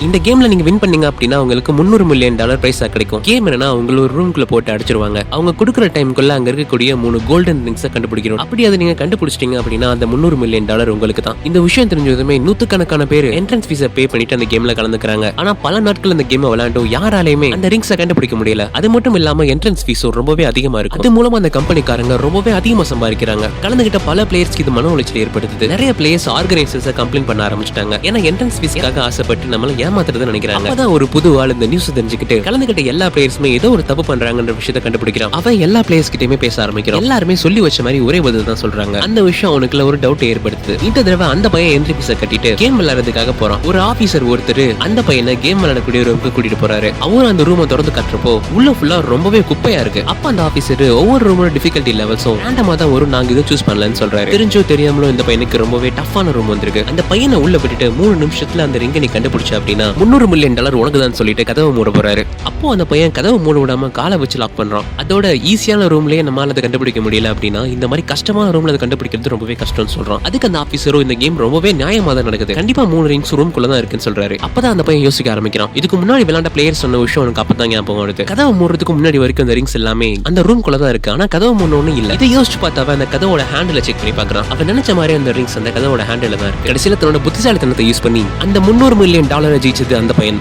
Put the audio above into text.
இந்த கேம்ல நீங்க வின் பண்ணீங்க அப்படின்னா உங்களுக்கு $300 மில்லியன் பிரைஸா கிடைக்கும். கேம் என்னன்னா உங்களை ஒரு ரூம்குள்ள போட்டு அடிச்சிருவாங்க. அவங்க கொடுக்குற டைம்குள்ள அங்க இருக்கக்கூடிய 3 கோல்டன் ரிங்ஸை கண்டுபிடிக்கணும். அப்படி அதை நீங்க கண்டுபிடிச்சிட்டீங்க அப்படின்னா அந்த $300 மில்லியன் உங்களுக்கு தான். இந்த விஷயம் தெரிஞ்சதுமே நூத்துக்கணக்கான பேர் என்ட்ரன்ஸ் ஃபீஸை பே பண்ணிட்டு அந்த கேம்ல கலந்துக்கிறாங்க. ஆனா பல நாட்கள் அந்த கேம் விளையாண்டும் யாராலையுமே அந்த ரிங்ஸை கண்டுபிடிக்க முடியல. அது மட்டும் இல்லாம என்ட்ரன்ஸ் ஃபீஸும் ரொம்பவே அதிகமா இருக்கு. அது மூலமா அந்த கம்பெனிக்காரங்க ரொம்பவே அதிகமா சம்பாதிக்கிறாங்க. கலந்துகிட்ட பல பிளேயர்ஸ்க்கு இது மன உளைச்சல் ஏற்படுத்துது. நிறைய பிளேயர்ஸ் ஆர்கனைசர்ஸை கம்ப்ளைண்ட் பண்ண ஆரம்பிச்சிட்டாங்க. ஏன்னா என்ட்ரன்ஸ் ஃபீஸ்க்காக ஆசைப்பட்டு நம்மள ஏமாத்துறது நினைக்கிறாங்க. அப்பதான் ஒரு புது ஆள் இந்த நியூஸ் தெரிஞ்சுக்கிட்டு கலந்துகிட்ட எல்லா பிளேயர்ஸுமே ஏதோ ஒரு தப்பு பண்றாங்கன்ற விஷயத்தை கண்டுபிடிக்கிறான். அவன் எல்லா பிளேயர்ஸ் கிட்டயுமே பேச ஆரம்பிக்கிறான். எல்லாருமே சொல்லி வச்ச மாதிரி ஒரே பதில் தான் சொல்றாங்க. அந்த விஷயம் அவனுக்குள்ள ஒரு டவுட் ஏற்படுத்துது. இந்த தடவை அந்த பையன் என்ட்ரி ஃபீஸை கட்டிட்டு கேம் விளையாடுறதுக்காக போறான். ஒரு ஆபீசர் ஒருத்தர் அந்த பையனை கேம் விளையாடக்கூடிய ரூமுக்கு கூட்டிட்டு போறாரு. அவரு அந்த ரூமை திறந்து கட்டுறப்போ உள்ள ஃபுல்லா ரொம்பவே குப்பையா இருக்கு. அப்ப அந்த ஆபீசர் ஒவ்வொரு ரூமோட டிஃபிகல்ட்டி லெவல்ஸும் ரேண்டமா தான் வரும், நாங்க இதை சூஸ் பண்ணலன்னு சொல்றாரு. தெரிஞ்சோ தெரியாமலோ இந்த பையனுக்கு ரொம்பவே டஃப்பான ரூம் வந்திருக்கு. அந்த பையனை உள்ள விட்டுட்டு 3 நிமிஷத்துல அந்த ரிங்கை நீ கண்டுபிடிச்ச அப்படின்னா $300 மில்லியன் உனக்கு தான் சொல்லிட்டு கதவை மூட போறாரு. அப்போ அந்த பையன் கதவை மூட விடாம காலை வச்சு லாக் பண்றான். அதோட ஈஸியான ரூம்லயே நம்மளால அதை கண்டுபிடிக்க முடியல அப்படின்னா இந்த மாதிரி கஷ்டமான ரூம்ல அதை கண்டுபிடிக்கிறது ரொம்பவே கஷ்டம்னு சொல்றான். அதுக்கு அந்த ஆபீசரும் இந்த கேம் ரொம்பவே நியாயமா தான் நடக்குது, கண்டிப்பா 3 ரிங்ஸ் ரூம்குள்ள தான் இருக்குன்னு சொல்றாரு. அப்பதான் அந்த பையன் யோசிக்க ஆரம்பிக்கிறான். இதுக்கு முன்னாடி விளையாண்ட பிளேயர் சொன்ன விஷயம் எனக்கு அப்பதான் ஞாபகம் வருது. கதவை மூடுறதுக்கு முன்னாடி வரைக்கும் அந்த ரிங்ஸ் எல்லாமே அந்த ரூம்குள்ள தான் இருக்கு. ஆனா கதவை மூடணும் இல்ல. இதை யோசிச்சு பார்த்தாவ அந்த கதவோட ஹேண்டில செக் பண்ணி பாக்குறான். அவன் நினைச்ச மாதிரி அந்த ரிங்ஸ் அந்த கதவோட ஹேண்டில தான் இருக்கு. கடைசியில தன்னோட புத்திசாலித்தனத்தை யூஸ் பண்ணி அந்த $300 மில்லியன் ஜெயிச்சது அந்த பையன்.